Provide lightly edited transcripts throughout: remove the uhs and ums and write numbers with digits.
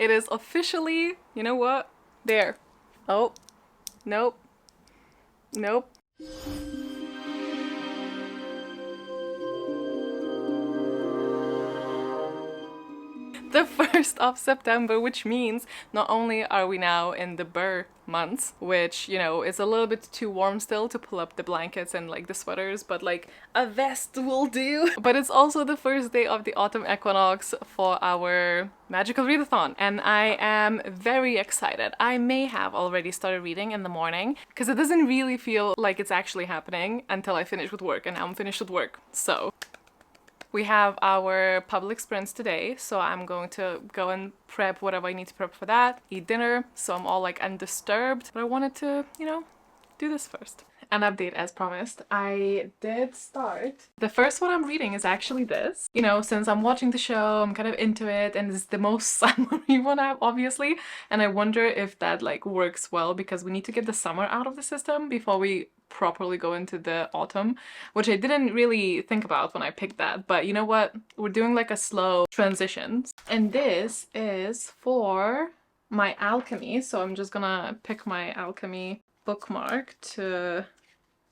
It is officially, you know what? There. Oh, nope. Nope. The 1st of September, which means not only are we now in the Burr months, which, you know, is a little bit too warm still to pull up the blankets and like the sweaters, but like a vest will do. But it's also the first day of the autumn equinox for our magical readathon, and I am very excited. I may have already started reading in the morning because it doesn't really feel like it's actually happening until I finish with work, and now I'm finished with work. So we have our public sprints today, so I'm going to go and prep whatever I need to prep for that, eat dinner, so I'm all like undisturbed. But I wanted to, you know, do this first. An update as promised. I did start. The first one I'm reading is actually this. You know, since I'm watching the show, I'm kind of into it, and it's the most summery one I have, obviously. And I wonder if that like works well because we need to get the summer out of the system before we properly go into the autumn, which I didn't really think about when I picked that. But you know what? We're doing like a slow transition. And this is for my alchemy. So I'm just gonna pick my alchemy bookmark to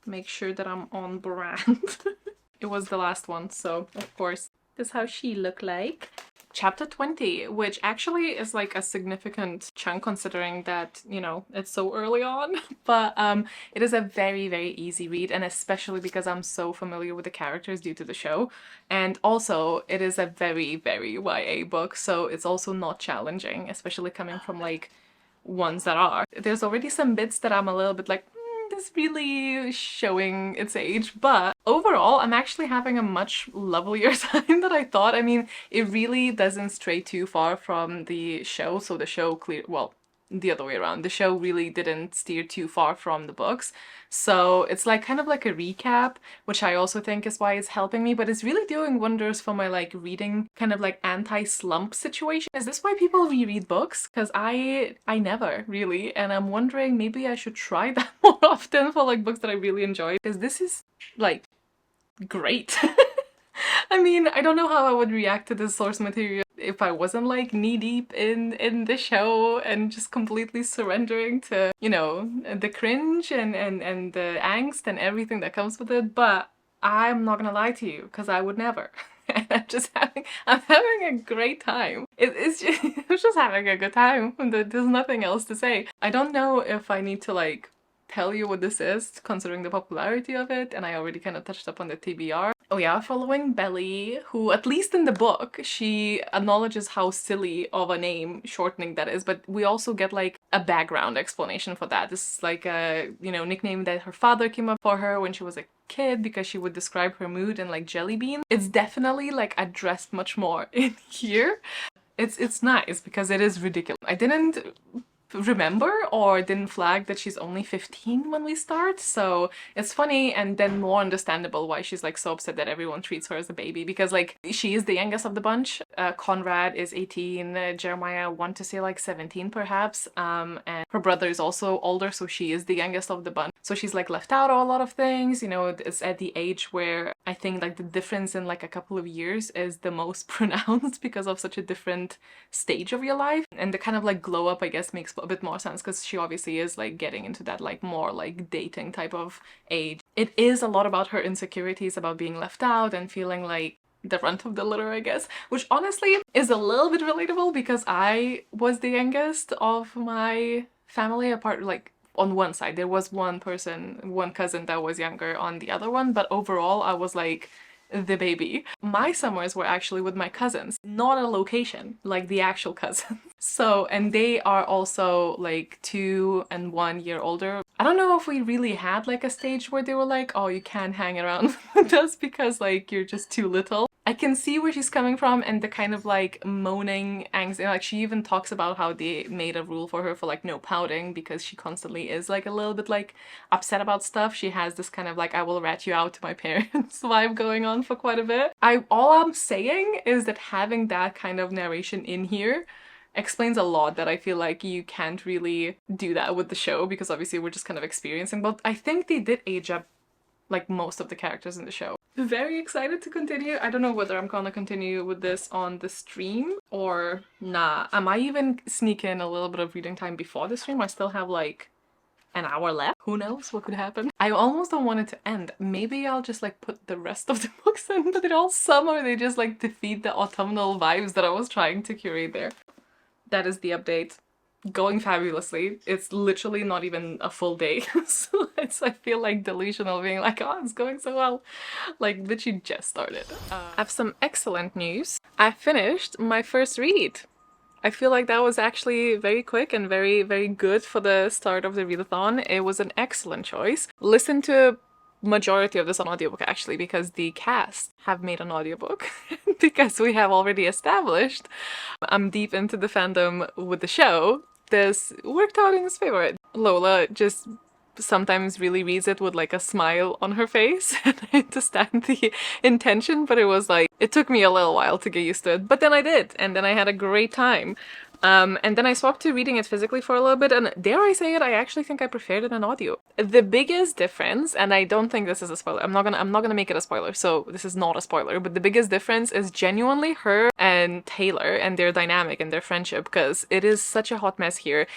make sure that I'm on brand. It was the last one, so of course this is how she looked like. Chapter 20, which actually is like a significant chunk considering that, you know, it's so early on. But it is a very, very easy read, and especially because I'm so familiar with the characters due to the show. And also it is a very, very YA book, so it's also not challenging, especially coming from like ones that are. There's already some bits that I'm a little bit like, this really showing its age, but overall I'm actually having a much lovelier time than I thought. I mean, it really doesn't stray too far from the show, so the show well, the other way around. The show really didn't steer too far from the books. So it's like kind of like a recap, which I also think is why it's helping me, but it's really doing wonders for my like reading kind of like anti-slump situation. Is this why people reread books? Because I never really, and I'm wondering maybe I should try that more often for like books that I really enjoy, because this is like great. I mean, I don't know how I would react to this source material if I wasn't like knee-deep in the show and just completely surrendering to, you know, the cringe and the angst and everything that comes with it, but I'm not gonna lie to you, because I would never. And I'm having a great time. It's just, I'm just having a good time. There's nothing else to say. I don't know if I need to like tell you what this is, considering the popularity of it, and I already kind of touched up on the TBR. Oh yeah, following Belly, who, at least in the book, she acknowledges how silly of a name shortening that is, but we also get like a background explanation for that. This is like a, you know, nickname that her father came up for her when she was a kid because she would describe her mood in like jelly bean. It's definitely like addressed much more in here. It's nice because it is ridiculous. I didn't remember or didn't flag that she's only 15 when we start, so it's funny and then more understandable why she's like so upset that everyone treats her as a baby, because like she is the youngest of the bunch. Conrad is 18, Jeremiah I want to say like 17 perhaps, and her brother is also older, so she is the youngest of the bunch, so she's like left out of a lot of things. You know, it's at the age where I think like the difference in like a couple of years is the most pronounced because of such a different stage of your life, and the kind of like glow up I guess makes a bit more sense because she obviously is like getting into that like more like dating type of age. It is a lot about her insecurities about being left out and feeling like the runt of the litter, I guess, which honestly is a little bit relatable because I was the youngest of my family, apart like on one side there was one cousin that was younger on the other one, but overall I was like the baby. My summers were actually with my cousins, not a location, like the actual cousins. So, and they are also like 2 and 1 year older. I don't know if we really had like a stage where they were like, oh, you can't hang around with us because like you're just too little. I can see where she's coming from and the kind of like moaning angst. Like she even talks about how they made a rule for her for like no pouting because she constantly is like a little bit like upset about stuff. She has this kind of like I will rat you out to my parents vibe going on for quite a bit. All I'm saying is that having that kind of narration in here explains a lot that I feel like you can't really do that with the show because obviously we're just kind of experiencing, but I think they did age up like most of the characters in the show. Very excited to continue. I don't know whether I'm gonna continue with this on the stream or nah. I might even sneak in a little bit of reading time before the stream. I still have like an hour left. Who knows what could happen? I almost don't want it to end. Maybe I'll just like put the rest of the books in, but they're all summer. They just like defeat the autumnal vibes that I was trying to curate there. That is the update. Going fabulously. It's literally not even a full day. So I feel like delusional being like, oh, it's going so well. Like, literally just started. I have some excellent news. I finished my first read. I feel like that was actually very quick and very, very good for the start of the readathon. It was an excellent choice. Listen to majority of this on audiobook actually, because the cast have made an audiobook because we have already established I'm deep into the fandom with the show. This worked out in his favor. Lola just sometimes really reads it with like a smile on her face, and I understand the intention, but it was like, it took me a little while to get used to it, but then I did, and then I had a great time. And then I swapped to reading it physically for a little bit, and dare I say it, I actually think I preferred it in audio. The biggest difference, and I don't think this is a spoiler, I'm not gonna make it a spoiler, so this is not a spoiler, but the biggest difference is genuinely her and Taylor and their dynamic and their friendship, because it is such a hot mess here.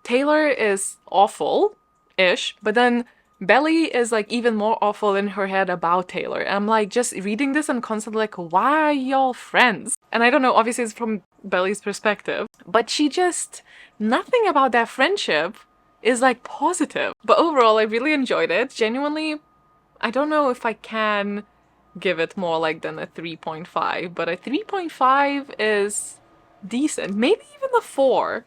Taylor is awful-ish, but then Belly is like even more awful in her head about Taylor. And I'm like just reading this and constantly like, why are y'all friends? And I don't know, obviously it's from Belly's perspective, but she just, nothing about that friendship is like positive. But overall, I really enjoyed it. Genuinely, I don't know if I can give it more like than a 3.5, but a 3.5 is decent. Maybe even a 4.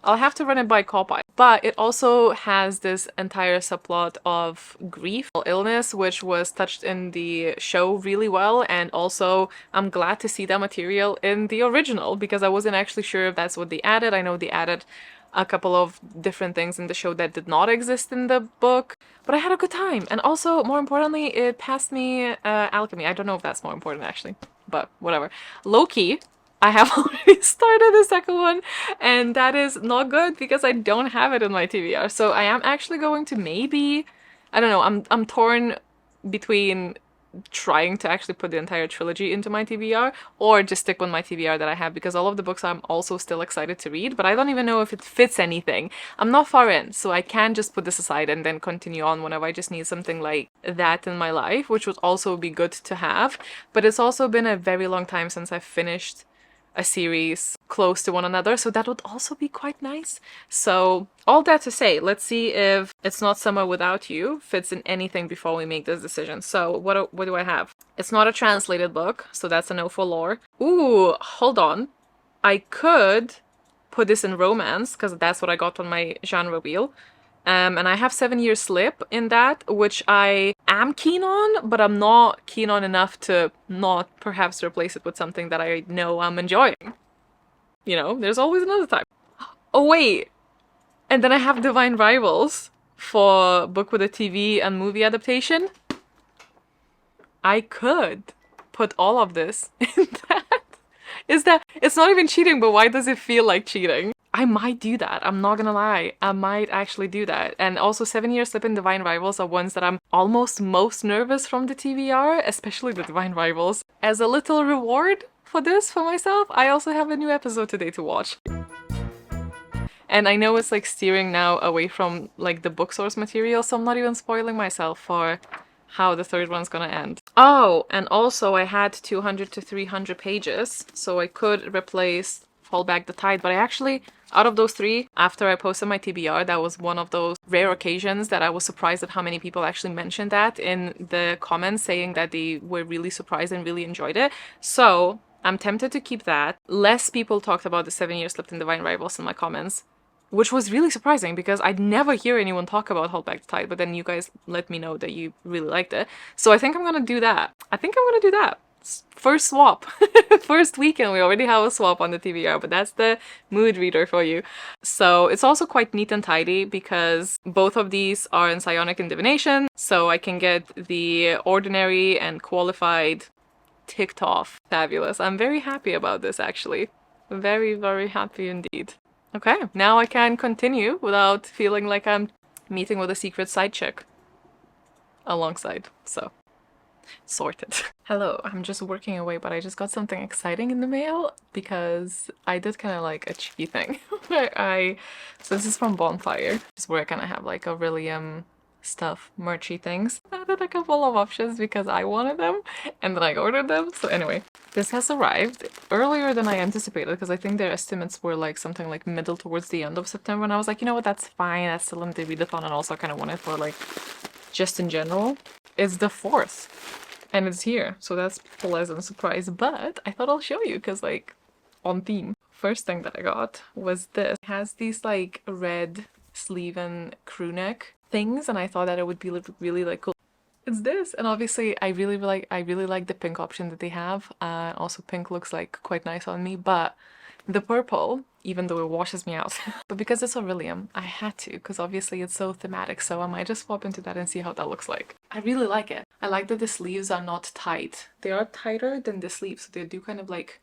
I'll have to run it by Copy. But it also has this entire subplot of grief, illness, which was touched in the show really well, and also I'm glad to see that material in the original, because I wasn't actually sure if that's what they added. I know they added a couple of different things in the show that did not exist in the book, but I had a good time. And also, more importantly, it passed me alchemy. I don't know if that's more important actually, but whatever. Loki, I have already started the second one, and that is not good because I don't have it in my TBR. So I am actually going to maybe, I don't know, I'm torn between trying to actually put the entire trilogy into my TBR or just stick with my TBR that I have, because all of the books I'm also still excited to read, but I don't even know if it fits anything. I'm not far in, so I can just put this aside and then continue on whenever I just need something like that in my life, which would also be good to have. But it's also been a very long time since I've finished a series close to one another, so that would also be quite nice. So all that to say, let's see if It's Not Summer Without You fits in anything before we make this decision. So what do I have? It's not a translated book, so that's a no for lore. Ooh, hold on. I could put this in romance, because that's what I got on my genre wheel. And I have 7 Years Slip in that, which I am keen on, but I'm not keen on enough to not perhaps replace it with something that I know I'm enjoying. You know, there's always another time. Oh wait! And then I have Divine Rivals for book with a TV and movie adaptation. I could put all of this in that. It's not even cheating, but why does it feel like cheating? I might do that. I'm not gonna lie. I might actually do that. And also 7 Years Slip and Divine Rivals are ones that I'm almost most nervous from the TBR, especially the Divine Rivals. As a little reward for this, for myself, I also have a new episode today to watch. And I know it's like steering now away from like the book source material, so I'm not even spoiling myself for how the third one's gonna end. Oh, and also I had 200 to 300 pages, so I could replace Fall Back the Tide, but I actually, out of those 3, after I posted my TBR, that was one of those rare occasions that I was surprised at how many people actually mentioned that in the comments, saying that they were really surprised and really enjoyed it. So I'm tempted to keep that. Less people talked about the 7 Years Slip and Divine Rivals in my comments, which was really surprising because I'd never hear anyone talk about Hold Back the Tide, but then you guys let me know that you really liked it. So I think I'm gonna do that. First swap. First weekend, we already have a swap on the TBR, but that's the mood reader for you. So it's also quite neat and tidy because both of these are in Psionic and Divination, so I can get the Ordinary and Qualified ticked off. Fabulous. I'm very happy about this, actually. Very, very happy indeed. Okay, now I can continue without feeling like I'm meeting with a secret side chick alongside, so sorted. Hello, I'm just working away, but I just got something exciting in the mail because I did kind of like a cheeky thing where so this is from Bonfire, just where I kind of have like a really stuff merchy things. I added a couple of options because I wanted them and then I ordered them. So anyway, this has arrived earlier than I anticipated because I think their estimates were like something like middle towards the end of September, and I was like, you know what, that's fine. That's still in the readathon, and also kind of want it for like just in general. It's the 4th and it's here, so that's pleasant surprise. But I thought I'll show you because like on theme. First thing that I got was this. It has these like red sleeve and crew neck things, and I thought that it would be really like cool. It's this, and obviously I really like the pink option that they have. Also pink looks like quite nice on me, but the purple, even though it washes me out, but because it's Aurelium, I had to, because obviously it's so thematic, so I might just swap into that and see how that looks like. I really like it. I like that the sleeves are not tight. They are tighter than the sleeves, so they do kind of like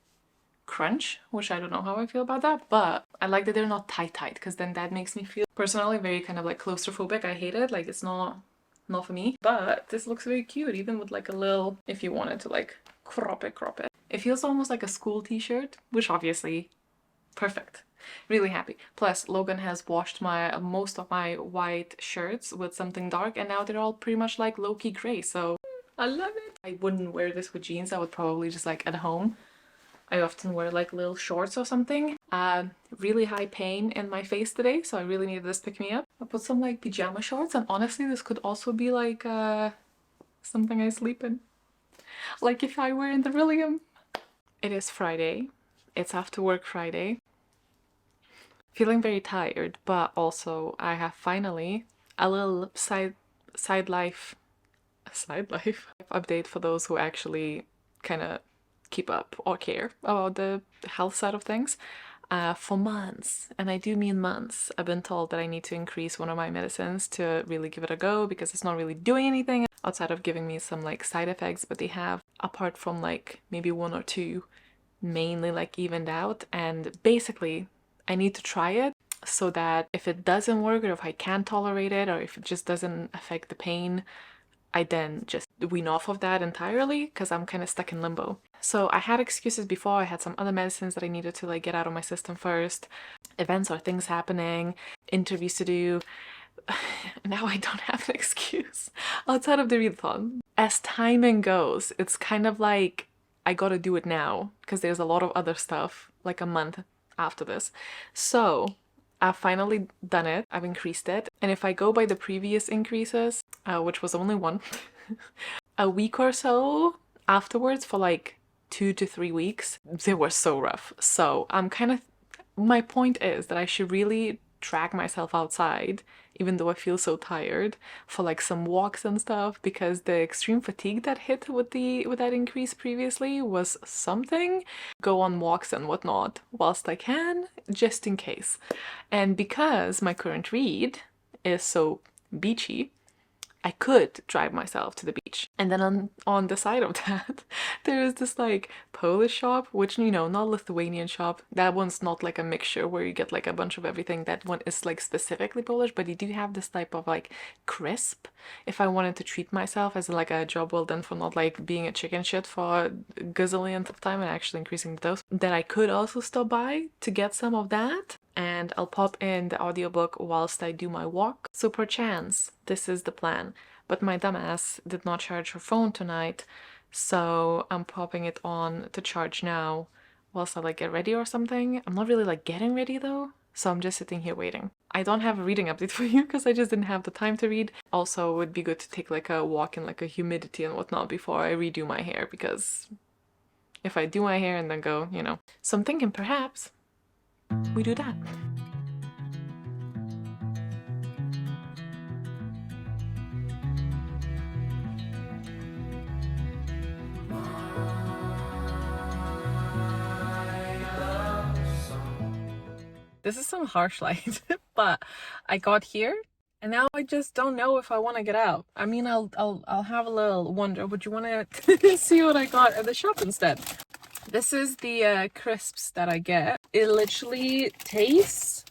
crunch, which I don't know how I feel about that, but I like that they're not tight because then that makes me feel personally very kind of like claustrophobic. I hate it, like it's not for me. But this looks very cute, even with like a little, if you wanted to like crop it. It feels almost like a school t-shirt, which obviously perfect. Really happy. Plus Logan has washed most of my white shirts with something dark, and now they're all pretty much like low-key gray, so I love it. I wouldn't wear this with jeans. I would probably just like at home. I often wear like little shorts or something. Really high pain in my face today, so I really needed this pick me up. I put some like pajama shorts, and honestly this could also be like something I sleep in. Like if I were in the William. It is Friday. It's after work Friday. Feeling very tired, but also I have finally a little side life update for those who actually kind of keep up or care about the health side of things. For months, and I do mean months, I've been told that I need to increase one of my medicines to really give it a go because it's not really doing anything outside of giving me some like side effects, but they have, apart from like maybe one or two, mainly like evened out. And basically I need to try it so that if it doesn't work, or if I can't tolerate it, or if it just doesn't affect the pain, I then just wean off of that entirely, because I'm kind of stuck in limbo. So I had excuses before. I had some other medicines that I needed to like get out of my system first, events or things happening, interviews to do. Now I don't have an excuse outside of the readathon. As timing goes, it's kind of like I gotta do it now because there's a lot of other stuff like a month after this. So I've finally done it. I've increased it. And if I go by the previous increases, which was only one, a week or so afterwards, for like 2 to 3 weeks, they were so rough. So I'm kind of, my point is that I should really drag myself outside, even though I feel so tired, for like some walks and stuff, because the extreme fatigue that hit with that increase previously was something. Go on walks and whatnot whilst I can, just in case. And because my current read is so beachy, I could drive myself to the beach. And then on the side of that, there is this like Polish shop, which, you know, not Lithuanian shop. That one's not like a mixture where you get like a bunch of everything. That one is like specifically Polish, but you do have this type of like crisp. If I wanted to treat myself as like a job well done for not like being a chicken shit for a gazillionth of time and actually increasing the dose, then I could also stop by to get some of that. And I'll pop in the audiobook whilst I do my walk. So perchance, this is the plan. But my dumbass did not charge her phone tonight, so I'm popping it on to charge now whilst I like get ready or something. I'm not really like getting ready though, so I'm just sitting here waiting. I don't have a reading update for you because I just didn't have the time to read. Also, it would be good to take like a walk in like a humidity and whatnot before I redo my hair, because if I do my hair and then go, you know. So I'm thinking perhaps we do that. This is some harsh light, but I got here and now I just don't know if I want to get out. I mean, I'll have a little wonder. Would you want to see what I got at the shop instead? This is the crisps that I get. It literally tastes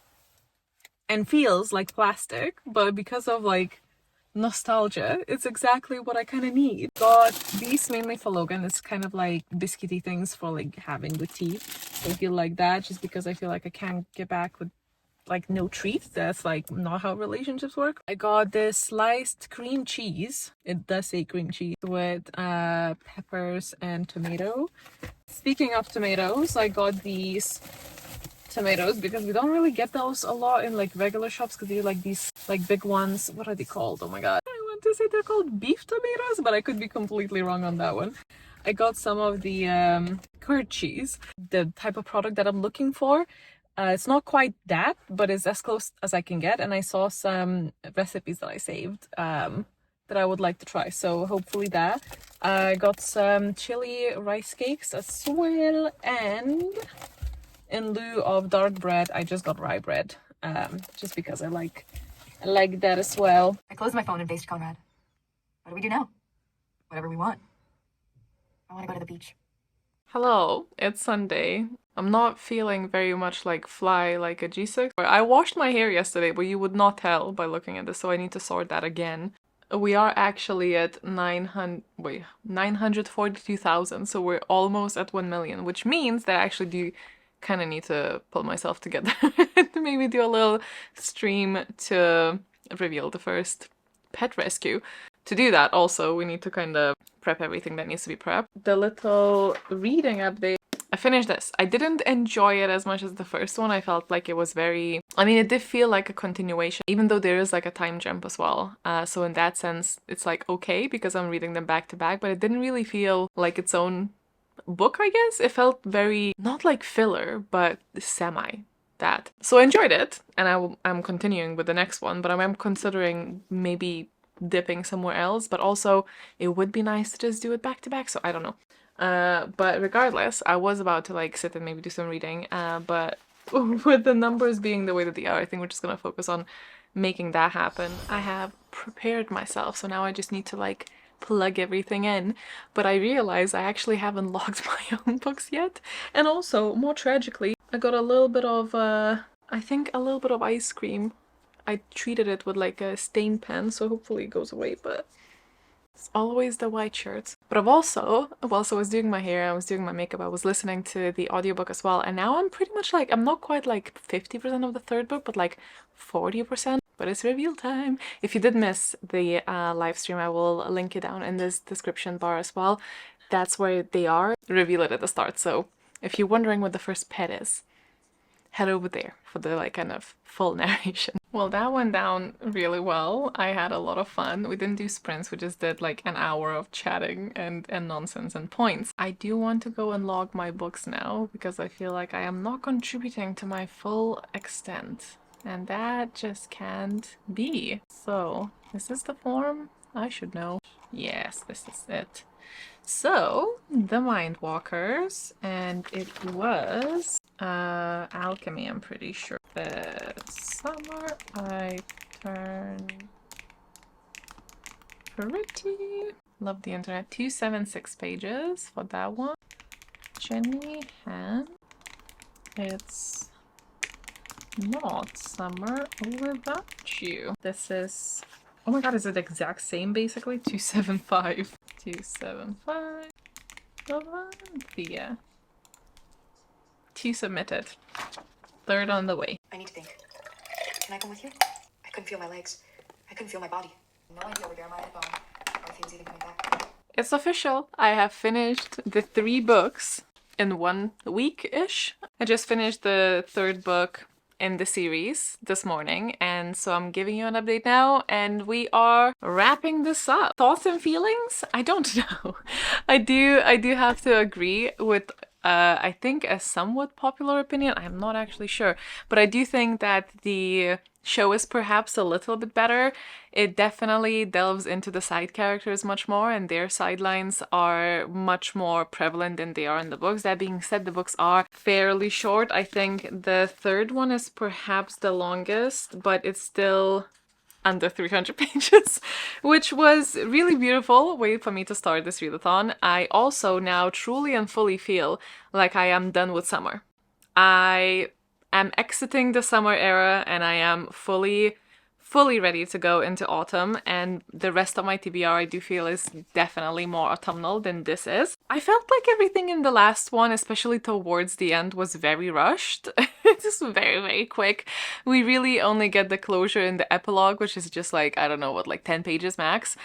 and feels like plastic, but because of like nostalgia. It's exactly what I kind of need. Got these mainly for Logan. It's kind of like biscuity things for like having with tea. So I feel like that just because I feel like I can't get back with like no treats. That's like not how relationships work. I got this sliced cream cheese. It does say cream cheese with peppers and tomato. Speaking of tomatoes, I got these tomatoes because we don't really get those a lot in like regular shops because they're like these like big ones. What are they called? Oh my god, I want to say they're called beef tomatoes, but I could be completely wrong on that one. I got some of the curd cheese, the type of product that I'm looking for. It's not quite that, but it's as close as I can get, and I saw some recipes that I saved that I would like to try, so hopefully that. I got some chili rice cakes as well, and in lieu of dark bread, I just got rye bread, just because I like that as well. I closed my phone and faced Conrad. What do we do now? Whatever we want. I want to go to the beach. Hello, it's Sunday. I'm not feeling very much like fly like a G6. I washed my hair yesterday, but you would not tell by looking at this, so I need to sort that again. We are actually at 942,000, so we're almost at 1 million, which means that I actually do kind of need to pull myself together and maybe do a little stream to reveal the first pet rescue. To do that, also, we need to kind of prep everything that needs to be prepped. The little reading update. I finished this. I didn't enjoy it as much as the first one. I felt like it was very... I mean, it did feel like a continuation, even though there is like a time jump as well. So in that sense, it's like okay, because I'm reading them back to back, but it didn't really feel like its own book, I guess. It felt very, not like filler, but semi that. So I enjoyed it, and I'm continuing with the next one, but I'm considering maybe dipping somewhere else, but also it would be nice to just do it back to back, so I don't know. But regardless, I was about to like sit and maybe do some reading, but with the numbers being the way that they are, I think we're just gonna focus on making that happen. I have prepared myself, so now I just need to like plug everything in, but I realize I actually haven't logged my own books yet, and also, more tragically, I got a little bit of, I think a little bit of ice cream. I treated it with like a stain pen, so hopefully it goes away, but it's always the white shirts. But I've also, whilst I was doing my hair, I was doing my makeup, I was listening to the audiobook as well, and now I'm pretty much like, I'm not quite like 50% of the third book, but like 40%, but it's reveal time. If you did miss the live stream, I will link it down in this description bar as well. That's where they are. Reveal it at the start, so if you're wondering what the first pet is, head over there for the like kind of full narration. Well, that went down really well. I had a lot of fun. We didn't do sprints, we just did like an hour of chatting and nonsense and points. I do want to go and log my books now because I feel like I am not contributing to my full extent, and that just can't be. So, is this the form? I should know. Yes, this is it. So, the Mindwalkers, and it was alchemy, I'm pretty sure. Summer I turned pretty. Love the internet. 276 pages for that one. Jenny Han. It's not Summer Without You. This is... oh my god, is it the exact same basically? 275. 275. Thea. 2 submitted. 3rd on the way. I need to think. Can I come with you? I couldn't feel my legs. I couldn't feel my body. No idea where Jeremiah had gone. Or if he was even coming back. It's official. I have finished the 3 books in 1 week-ish. I just finished the 3rd book in the series this morning, and so I'm giving you an update now, and we are wrapping this up. Thoughts and feelings? I don't know. I do have to agree with I think a somewhat popular opinion. I'm not actually sure, but I do think that the show is perhaps a little bit better. It definitely delves into the side characters much more, and their sidelines are much more prevalent than they are in the books. That being said, the books are fairly short. I think the 3rd one is perhaps the longest, but it's still under 300 pages, which was really beautiful way for me to start this readathon. I also now truly and fully feel like I am done with summer. I am exiting the summer era, and I am fully fully ready to go into autumn, and the rest of my TBR I do feel is definitely more autumnal than this is. I felt like everything in the last one, especially towards the end, was very rushed. Just very, very quick. We really only get the closure in the epilogue, which is just like, I don't know what, like 10 pages max,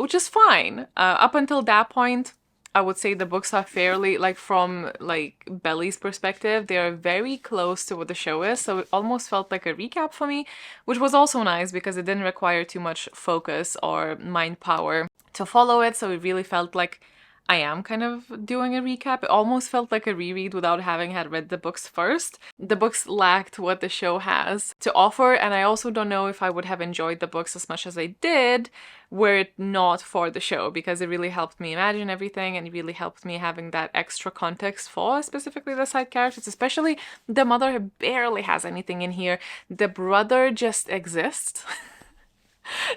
which is fine. Up until that point, I would say the books are fairly, like from like Belly's perspective, they are very close to what the show is, so it almost felt like a recap for me, which was also nice because it didn't require too much focus or mind power to follow it, so it really felt like I am kind of doing a recap. It almost felt like a reread without having had read the books first. The books lacked what the show has to offer, and I also don't know if I would have enjoyed the books as much as I did were it not for the show, because it really helped me imagine everything and it really helped me having that extra context for specifically the side characters, especially the mother who barely has anything in here. The brother just exists.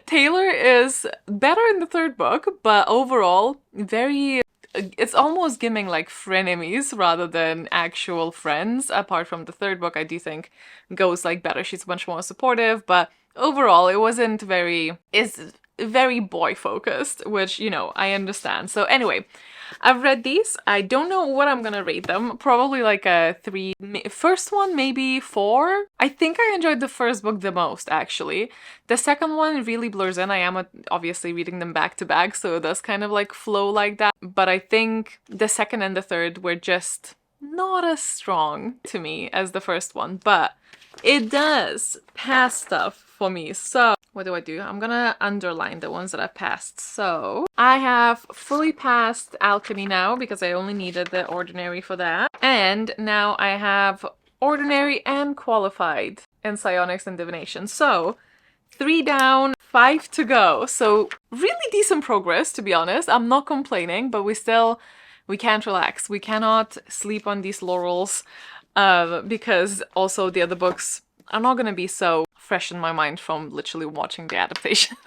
Taylor is better in the third book, but overall, it's almost giving like frenemies rather than actual friends. Apart from the third book, I do think goes like better. She's much more supportive, but overall, it wasn't it's very boy focused, which, you know, I understand. So anyway, I've read these. I don't know what I'm gonna rate them. Probably like a 3. First one, maybe 4. I think I enjoyed the first book the most, actually. The second one really blurs in. I am obviously reading them back to back, so it does kind of like flow like that. But I think the second and the third were just not as strong to me as the first one. But it does pass stuff for me. So what do? I'm gonna underline the ones that I've passed. So I have fully passed Alchemy now because I only needed the Ordinary for that. And now I have Ordinary and Qualified in Psionics and Divination. So 3 down, 5 to go. So really decent progress, to be honest. I'm not complaining, but we can't relax. We cannot sleep on these laurels because also the other books are not going to be so fresh in my mind from literally watching the adaptation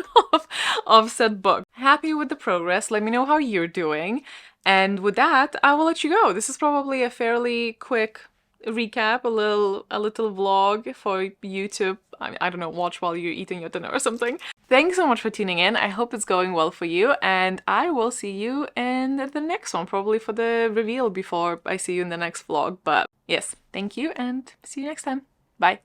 of said book. Happy with the progress. Let me know how you're doing. And with that, I will let you go. This is probably a fairly quick recap, a little vlog for you to, I don't know, watch while you're eating your dinner or something. Thanks so much for tuning in. I hope it's going well for you, and I will see you in the next one, probably for the reveal before I see you in the next vlog. But yes, thank you and see you next time. Bye.